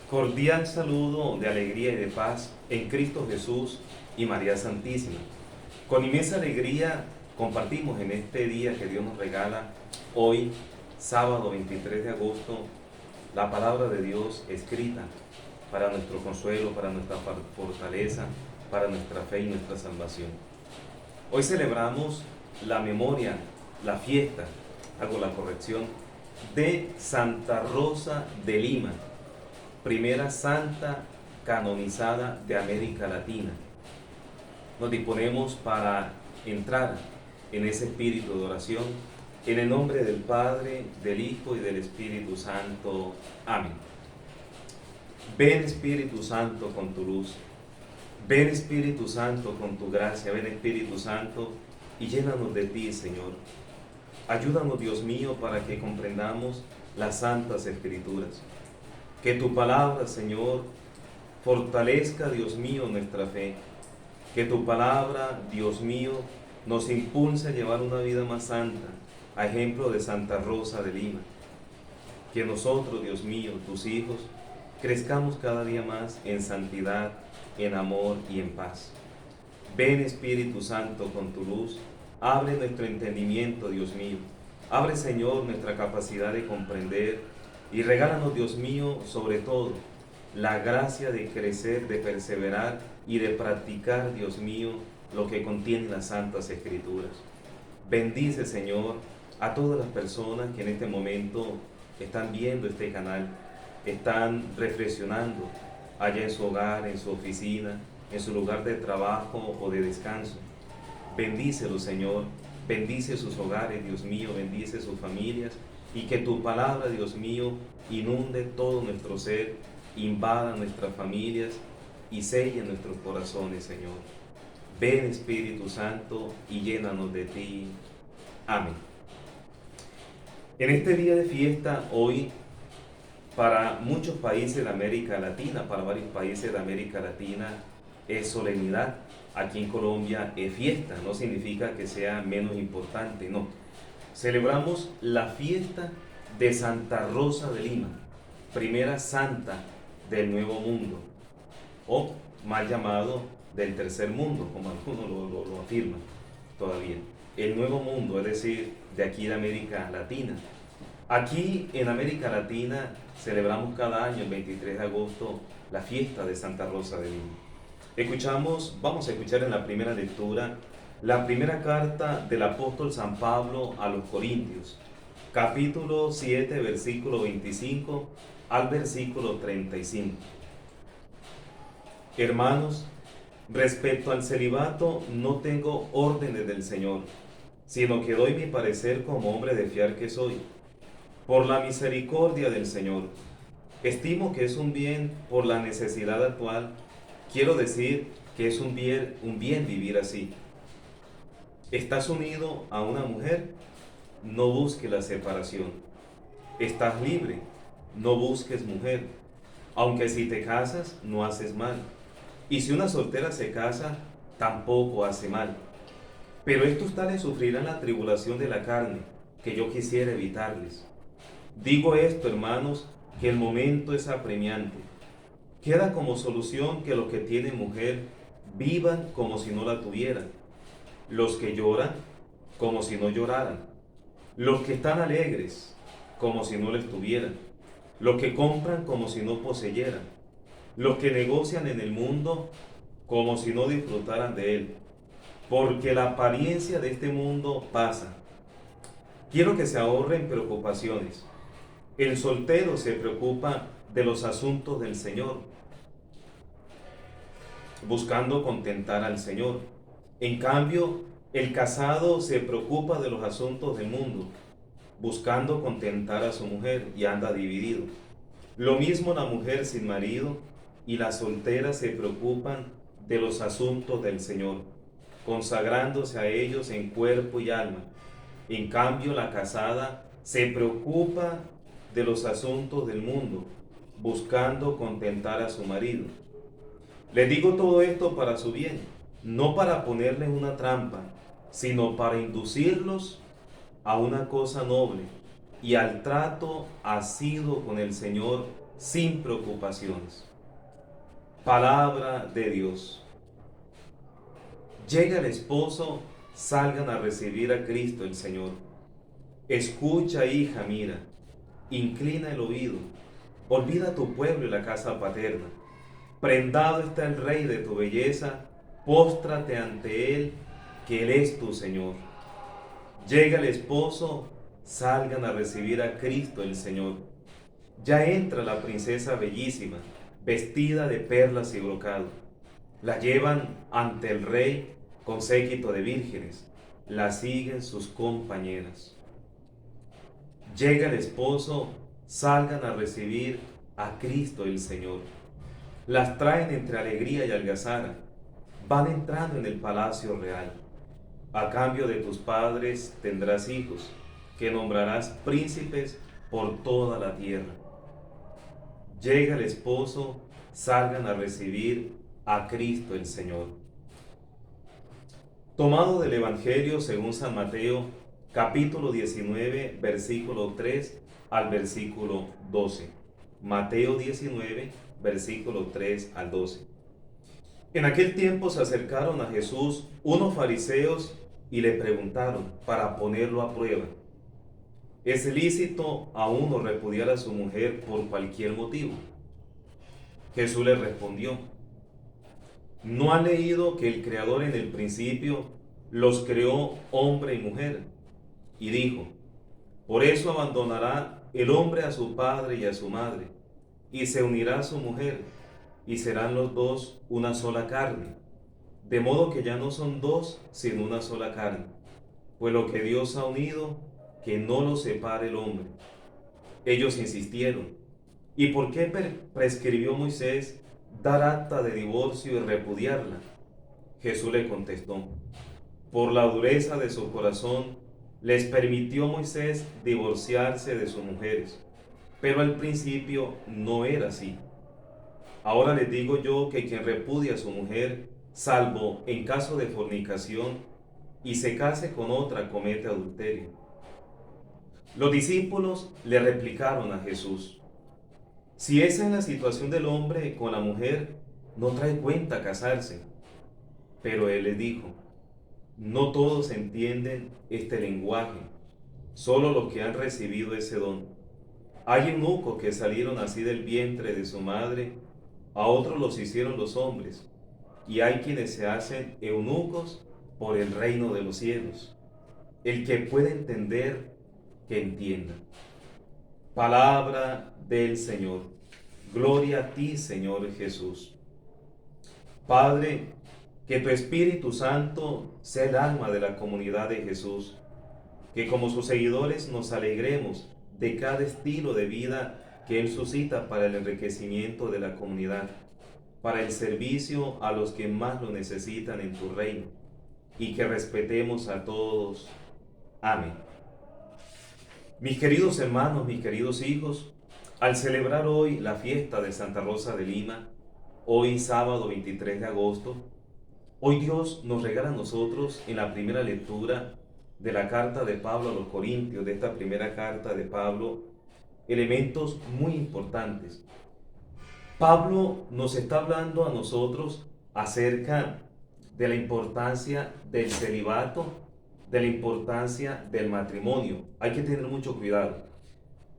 Cordial saludo de alegría y de paz en Cristo Jesús y María Santísima. Con inmensa alegría compartimos en este día que Dios nos regala, hoy, sábado 23 de agosto, la palabra de Dios escrita para nuestro consuelo, para nuestra fortaleza, para nuestra fe y nuestra salvación. Hoy celebramos la memoria, la fiesta, hago la corrección, de Santa Rosa de Lima, primera santa canonizada de América Latina. Nos disponemos para entrar en ese espíritu de oración, en el nombre del Padre, del Hijo y del Espíritu Santo. Amén. Ven Espíritu Santo con tu luz, ven Espíritu Santo con tu gracia, ven Espíritu Santo y llénanos de ti, Señor. Ayúdanos, Dios mío, para que comprendamos las santas Escrituras. Que tu palabra, Señor, fortalezca, Dios mío, nuestra fe. Que tu palabra, Dios mío, nos impulse a llevar una vida más santa, a ejemplo de Santa Rosa de Lima. Que nosotros, Dios mío, tus hijos, crezcamos cada día más en santidad, en amor y en paz. Ven, Espíritu Santo, con tu luz, abre nuestro entendimiento, Dios mío. Abre, Señor, nuestra capacidad de comprender y regálanos, Dios mío, sobre todo, la gracia de crecer, de perseverar y de practicar, Dios mío, lo que contienen las Santas Escrituras. Bendice, Señor, a todas las personas que en este momento están viendo este canal, están reflexionando allá en su hogar, en su oficina, en su lugar de trabajo o de descanso. Bendícelos, Señor, bendice sus hogares, Dios mío, bendice sus familias, y que tu palabra, Dios mío, inunde todo nuestro ser, invada nuestras familias y selle nuestros corazones, Señor. Ven, Espíritu Santo, y llénanos de ti. Amén. En este día de fiesta, hoy, para muchos países de América Latina, para varios países de América Latina, es solemnidad. Aquí en Colombia es fiesta, no significa que sea menos importante, no. Celebramos la fiesta de Santa Rosa de Lima, primera santa del Nuevo Mundo, o mal llamado del Tercer Mundo, como algunos lo afirman todavía. El Nuevo Mundo, es decir, de aquí de América Latina. Aquí en América Latina celebramos cada año, el 23 de agosto, la fiesta de Santa Rosa de Lima. Vamos a escuchar en la primera lectura la primera carta del apóstol San Pablo a los Corintios, capítulo 7, versículo 25 al versículo 35. Hermanos, respecto al celibato no tengo órdenes del Señor, sino que doy mi parecer como hombre de fiar que soy. Por la misericordia del Señor, estimo que es un bien por la necesidad actual, quiero decir que es un bien vivir así. ¿Estás unido a una mujer? No busques la separación. ¿Estás libre? No busques mujer. Aunque si te casas, no haces mal. Y si una soltera se casa, tampoco hace mal. Pero estos tales sufrirán la tribulación de la carne, que yo quisiera evitarles. Digo esto, hermanos, que el momento es apremiante. Queda como solución que los que tienen mujer vivan como si no la tuvieran. Los que lloran, como si no lloraran. Los que están alegres, como si no les tuvieran. Los que compran, como si no poseyeran. Los que negocian en el mundo, como si no disfrutaran de él. Porque la apariencia de este mundo pasa. Quiero que se ahorren preocupaciones. El soltero se preocupa de los asuntos del Señor, buscando contentar al Señor. En cambio, el casado se preocupa de los asuntos del mundo, buscando contentar a su mujer, y anda dividido. Lo mismo la mujer sin marido y la soltera se preocupan de los asuntos del Señor, consagrándose a ellos en cuerpo y alma. En cambio, la casada se preocupa de los asuntos del mundo, buscando contentar a su marido. Les digo todo esto para su bien, no para ponerles una trampa, sino para inducirlos a una cosa noble y al trato asiduo con el Señor sin preocupaciones. Palabra de Dios. Llega el esposo, salgan a recibir a Cristo el Señor. Escucha, hija, mira, inclina el oído, olvida tu pueblo y la casa paterna. Prendado está el Rey de tu belleza, póstrate ante Él, que Él es tu Señor. Llega el esposo, salgan a recibir a Cristo el Señor. Ya entra la princesa bellísima, vestida de perlas y brocado. La llevan ante el Rey con séquito de vírgenes, la siguen sus compañeras. Llega el esposo, salgan a recibir a Cristo el Señor. Las traen entre alegría y algazara, van entrando en el palacio real. A cambio de tus padres tendrás hijos, que nombrarás príncipes por toda la tierra. Llega el esposo, salgan a recibir a Cristo el Señor. Tomado del Evangelio según San Mateo, capítulo 19, versículo 3 al versículo 12. Mateo 19, versículo 3 al 12. En aquel tiempo se acercaron a Jesús unos fariseos y le preguntaron para ponerlo a prueba: ¿es lícito a uno repudiar a su mujer por cualquier motivo? Jesús le respondió: ¿no ha leído que el Creador en el principio los creó hombre y mujer? Y dijo: por eso abandonará el hombre a su padre y a su madre, y se unirá a su mujer, y serán los dos una sola carne. De modo que ya no son dos, sino una sola carne. Pues lo que Dios ha unido, que no lo separe el hombre. Ellos insistieron: ¿y por qué prescribió Moisés dar acta de divorcio y repudiarla? Jesús le contestó: por la dureza de su corazón les permitió Moisés divorciarse de sus mujeres, pero al principio no era así. Ahora les digo yo que quien repudia a su mujer, salvo en caso de fornicación, y se case con otra, comete adulterio. Los discípulos le replicaron a Jesús: si esa es la situación del hombre con la mujer, no trae cuenta casarse. Pero él les dijo: no todos entienden este lenguaje, solo los que han recibido ese don. Hay eunucos que salieron así del vientre de su madre, a otros los hicieron los hombres, y hay quienes se hacen eunucos por el reino de los cielos. El que puede entender, que entienda. Palabra del Señor. Gloria a ti, Señor Jesús. Padre, que tu Espíritu Santo sea el alma de la comunidad de Jesús, que como sus seguidores nos alegremos de cada estilo de vida que Él suscita para el enriquecimiento de la comunidad, para el servicio a los que más lo necesitan en tu reino, y que respetemos a todos. Amén. Mis queridos hermanos, mis queridos hijos, al celebrar hoy la fiesta de Santa Rosa de Lima, hoy sábado 23 de agosto, hoy Dios nos regala a nosotros en la primera lectura de la carta de Pablo a los Corintios, de esta primera carta de Pablo, elementos muy importantes. Pablo nos está hablando a nosotros acerca de la importancia del celibato, de la importancia del matrimonio. Hay que tener mucho cuidado,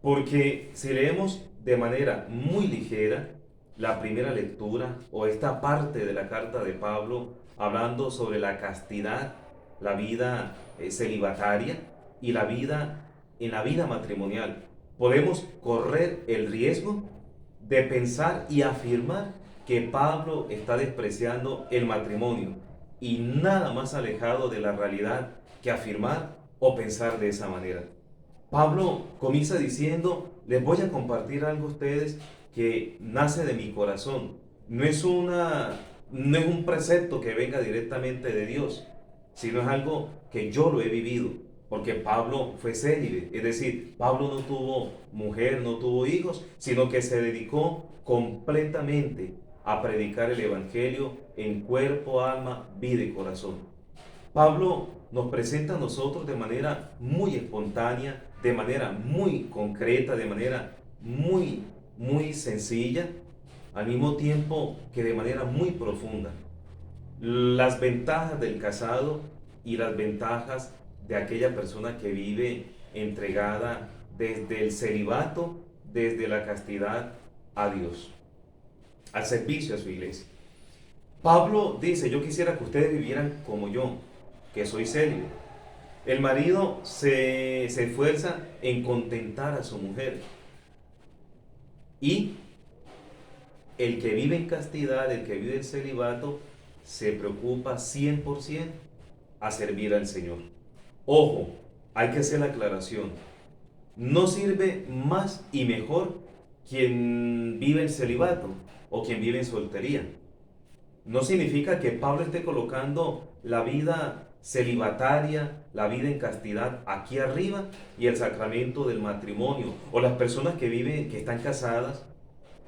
porque si leemos de manera muy ligera la primera lectura o esta parte de la carta de Pablo hablando sobre la castidad, la vida celibataria y la vida en la vida matrimonial, podemos correr el riesgo de pensar y afirmar que Pablo está despreciando el matrimonio, y nada más alejado de la realidad que afirmar o pensar de esa manera. Pablo comienza diciendo: les voy a compartir algo a ustedes que nace de mi corazón. No es un precepto que venga directamente de Dios, sino es algo que yo lo he vivido, porque Pablo fue célibe, es decir, Pablo no tuvo mujer, no tuvo hijos, sino que se dedicó completamente a predicar el Evangelio en cuerpo, alma, vida y corazón. Pablo nos presenta a nosotros de manera muy espontánea, de manera muy concreta, de manera muy muy sencilla, al mismo tiempo que de manera muy profunda. Las ventajas del casado y las ventajas de aquella persona que vive entregada desde el celibato, desde la castidad a Dios, al servicio a su iglesia. Pablo dice, yo quisiera que ustedes vivieran como yo, que soy célibe. El marido se esfuerza en contentar a su mujer. Y el que vive en castidad, el que vive en celibato, se preocupa 100% a servir al Señor. Ojo, hay que hacer la aclaración. No sirve más y mejor quien vive en celibato o quien vive en soltería. No significa que Pablo esté colocando la vida celibataria, la vida en castidad aquí arriba y el sacramento del matrimonio, o las personas que viven, que están casadas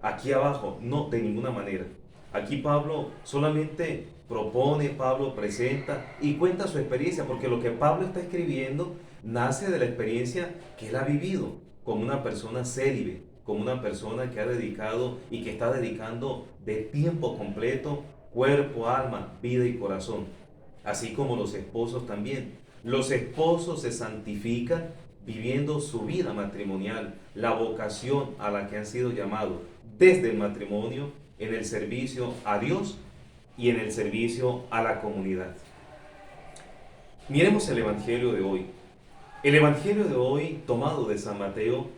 aquí abajo. No, de ninguna manera. Aquí Pablo solamente propone, Pablo presenta y cuenta su experiencia, porque lo que Pablo está escribiendo nace de la experiencia que él ha vivido como una persona célibe, como una persona que ha dedicado y que está dedicando de tiempo completo cuerpo, alma, vida y corazón, así como los esposos también. Los esposos se santifican viviendo su vida matrimonial, la vocación a la que han sido llamados desde el matrimonio, en el servicio a Dios y en el servicio a la comunidad. Miremos el Evangelio de hoy. El Evangelio de hoy, tomado de San Mateo,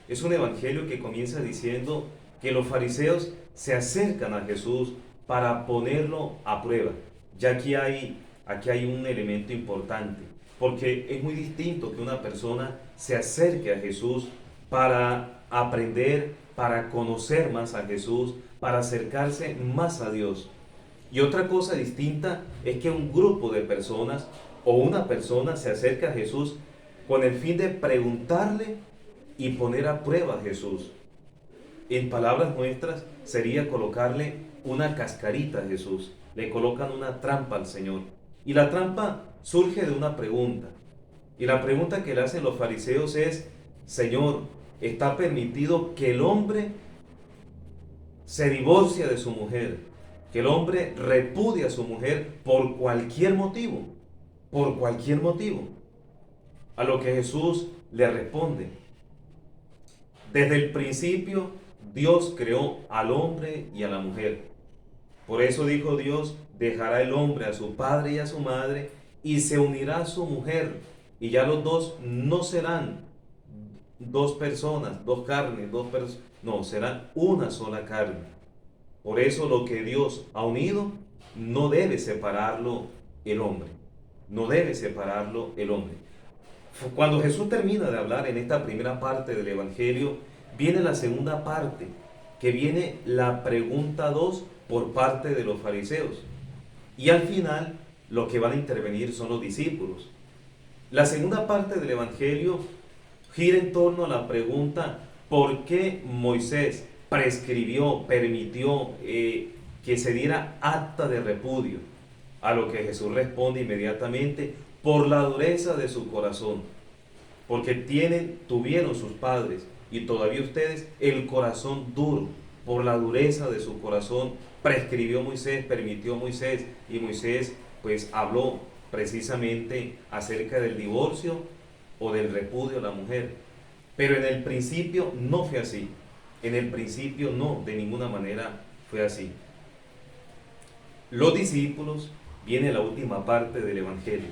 es un evangelio que comienza diciendo que los fariseos se acercan a Jesús para ponerlo a prueba. Ya aquí hay un elemento importante, porque es muy distinto que una persona se acerque a Jesús para aprender, para conocer más a Jesús, para acercarse más a Dios. Y otra cosa distinta es que un grupo de personas o una persona se acerca a Jesús con el fin de preguntarle y poner a prueba a Jesús. En palabras nuestras sería colocarle una cascarita a Jesús. Le colocan una trampa al Señor. Y la trampa surge de una pregunta. Y la pregunta que le hacen los fariseos es: Señor, ¿está permitido que el hombre se divorcie de su mujer? Que el hombre repudie a su mujer por cualquier motivo. Por cualquier motivo. A lo que Jesús le responde: desde el principio Dios creó al hombre y a la mujer. Por eso dijo Dios: dejará el hombre a su padre y a su madre y se unirá a su mujer, y ya los dos no serán dos personas, dos carnes, no, serán una sola carne. Por eso lo que Dios ha unido no debe separarlo el hombre. No debe separarlo el hombre. Cuando Jesús termina de hablar en esta primera parte del Evangelio, viene la segunda parte, que viene la pregunta 2 por parte de los fariseos. Y al final, lo que van a intervenir son los discípulos. La segunda parte del Evangelio gira en torno a la pregunta: ¿por qué Moisés prescribió, permitió que se diera acta de repudio? A lo que Jesús responde inmediatamente: por la dureza de su corazón, porque tuvieron sus padres y todavía ustedes el corazón duro. Por la dureza de su corazón prescribió Moisés, permitió Moisés, y Moisés pues habló precisamente acerca del divorcio o del repudio a la mujer. Pero en el principio no fue así. En el principio no, de ninguna manera fue así. Los discípulos, viene la última parte del Evangelio.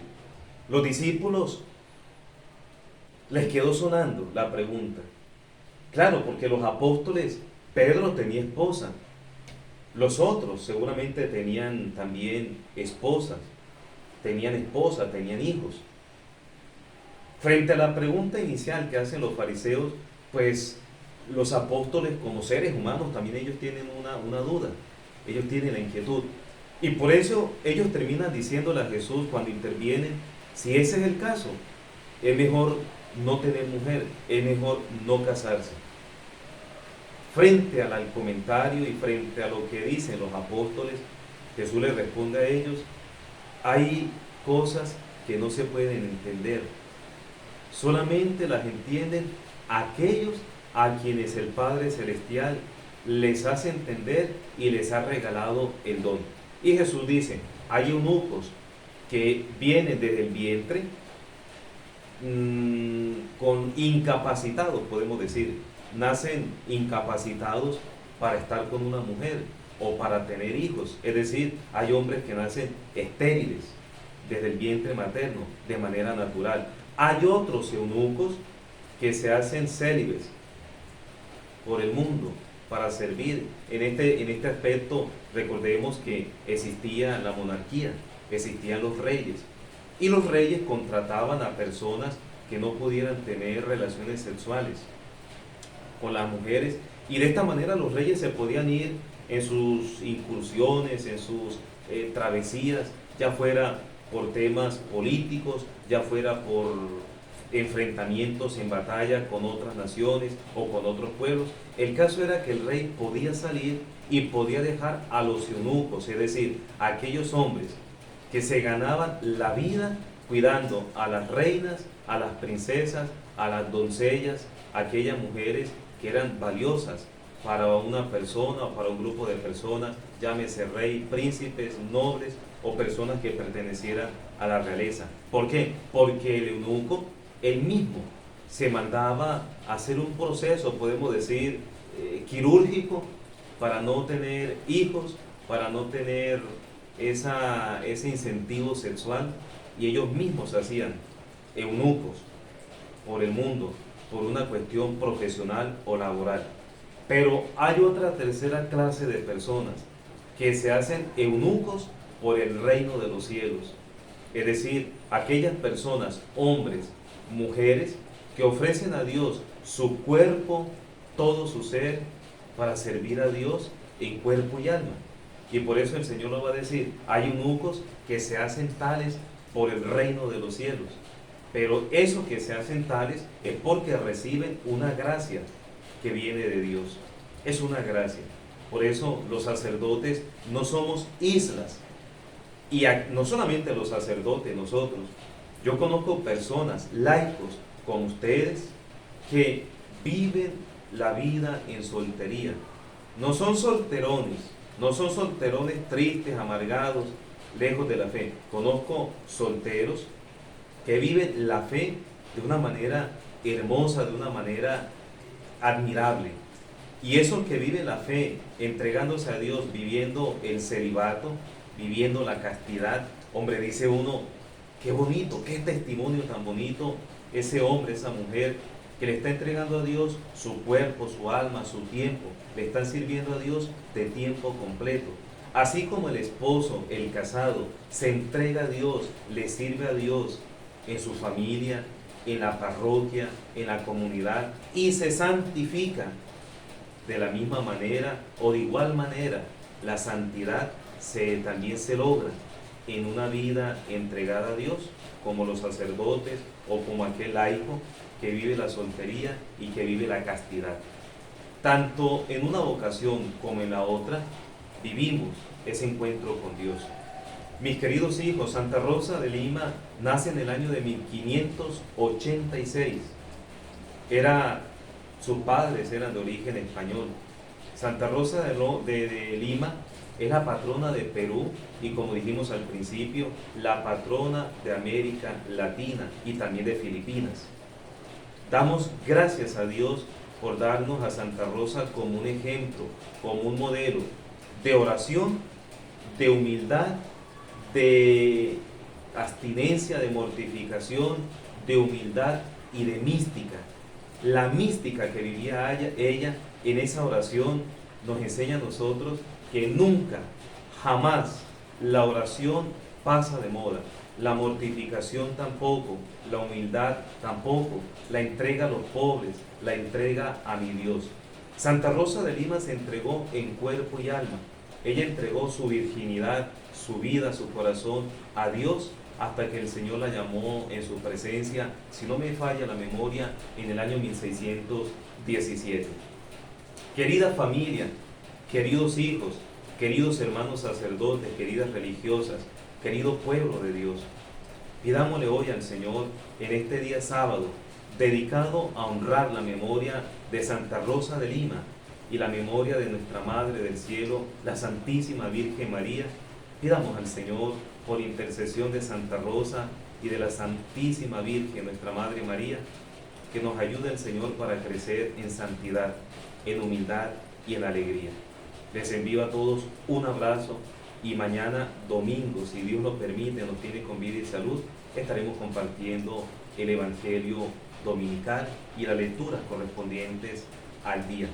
Los discípulos les quedó sonando la pregunta. Claro, porque los apóstoles, Pedro tenía esposa. Los otros seguramente tenían también esposas. Tenían hijos. Frente a la pregunta inicial que hacen los fariseos, pues los apóstoles, como seres humanos, también ellos tienen una duda. Ellos tienen la inquietud. Y por eso ellos terminan diciéndole a Jesús cuando intervienen: si ese es el caso, es mejor no tener mujer, es mejor no casarse. Frente al comentario y frente a lo que dicen los apóstoles, Jesús les responde a ellos: hay cosas que no se pueden entender. Solamente las entienden aquellos a quienes el Padre Celestial les hace entender y les ha regalado el don. Y Jesús dice, hay eunucos que vienen desde el vientre con incapacitados, podemos decir, nacen incapacitados para estar con una mujer o para tener hijos. Es decir, hay hombres que nacen estériles desde el vientre materno de manera natural. Hay otros eunucos que se hacen célibes por el mundo para servir. En este aspecto, recordemos que existía la monarquía, existían los reyes, y los reyes contrataban a personas que no pudieran tener relaciones sexuales con las mujeres, y de esta manera los reyes se podían ir en sus incursiones, en sus travesías, ya fuera por temas políticos, ya fuera por enfrentamientos en batalla con otras naciones o con otros pueblos. El caso era que el rey podía salir y podía dejar a los eunucos, es decir, a aquellos hombres que se ganaban la vida cuidando a las reinas, a las princesas, a las doncellas, aquellas mujeres que eran valiosas para una persona o para un grupo de personas, llámese rey, príncipes, nobles o personas que pertenecieran a la realeza. ¿Por qué? Porque el eunuco, él mismo, se mandaba a hacer un proceso, podemos decir, quirúrgico, para no tener hijos, para no tener ese incentivo sexual, y ellos mismos se hacían eunucos por el mundo, por una cuestión profesional o laboral. Pero hay otra tercera clase de personas que se hacen eunucos por el reino de los cielos. Es decir, aquellas personas, hombres, mujeres, que ofrecen a Dios su cuerpo, todo su ser, para servir a Dios en cuerpo y alma. Y por eso el Señor nos va a decir, hay eunucos que se hacen tales por el reino de los cielos. Pero eso que se hacen tales es porque reciben una gracia que viene de Dios. Es una gracia. Por eso los sacerdotes no somos islas. Y no solamente los sacerdotes, nosotros. Yo conozco personas, laicos, como ustedes, que viven la vida en soltería. No son solterones, no son solterones tristes, amargados, lejos de la fe. Conozco solteros que viven la fe de una manera hermosa, de una manera admirable. Y esos que viven la fe, entregándose a Dios, viviendo el celibato, viviendo la castidad, hombre, dice uno, qué bonito, qué testimonio tan bonito ese hombre, esa mujer, que le está entregando a Dios su cuerpo, su alma, su tiempo, le están sirviendo a Dios de tiempo completo. Así como el esposo, el casado, se entrega a Dios, le sirve a Dios en su familia, en la parroquia, en la comunidad, y se santifica de la misma manera o de igual manera, la santidad también se logra en una vida entregada a Dios, como los sacerdotes o como aquel laico que vive la soltería y que vive la castidad. Tanto en una vocación como en la otra, vivimos ese encuentro con Dios. Mis queridos hijos, Santa Rosa de Lima nace en el año de 1586. Sus padres eran de origen español. Santa Rosa de Lima es la patrona de Perú y, como dijimos al principio, la patrona de América Latina y también de Filipinas. Damos gracias a Dios por darnos a Santa Rosa como un ejemplo, como un modelo de oración, de humildad, de abstinencia, de mortificación, de humildad y de mística. La mística que vivía ella en esa oración nos enseña a nosotros que nunca, jamás, la oración pasa de moda, la mortificación tampoco, la humildad tampoco, la entrega a los pobres, la entrega a mi Dios. Santa Rosa de Lima se entregó en cuerpo y alma. Ella entregó su virginidad, su vida, su corazón a Dios hasta que el Señor la llamó en su presencia, si no me falla la memoria, en el año 1617. Querida familia, queridos hijos, queridos hermanos sacerdotes, queridas religiosas, querido pueblo de Dios, pidámosle hoy al Señor en este día sábado dedicado a honrar la memoria de Santa Rosa de Lima y la memoria de nuestra Madre del Cielo, la Santísima Virgen María. Pidamos al Señor, por intercesión de Santa Rosa y de la Santísima Virgen, nuestra Madre María, que nos ayude el Señor para crecer en santidad, en humildad y en alegría. Les envío a todos un abrazo y mañana domingo, si Dios lo permite, nos tiene con vida y salud, estaremos compartiendo el Evangelio dominical y las lecturas correspondientes al día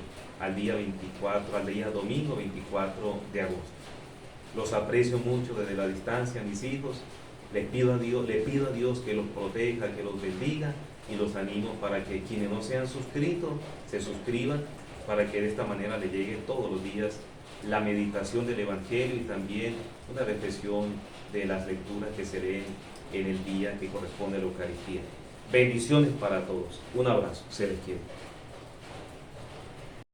24, al día domingo 24 de agosto. Los aprecio mucho desde la distancia, mis hijos. Le pido a Dios que los proteja, que los bendiga, y los animo para que quienes no se han suscrito se suscriban, para que de esta manera le llegue todos los días la meditación del Evangelio y también una reflexión de las lecturas que se leen en el día que corresponde a la Eucaristía. Bendiciones para todos. Un abrazo. Se les quiere.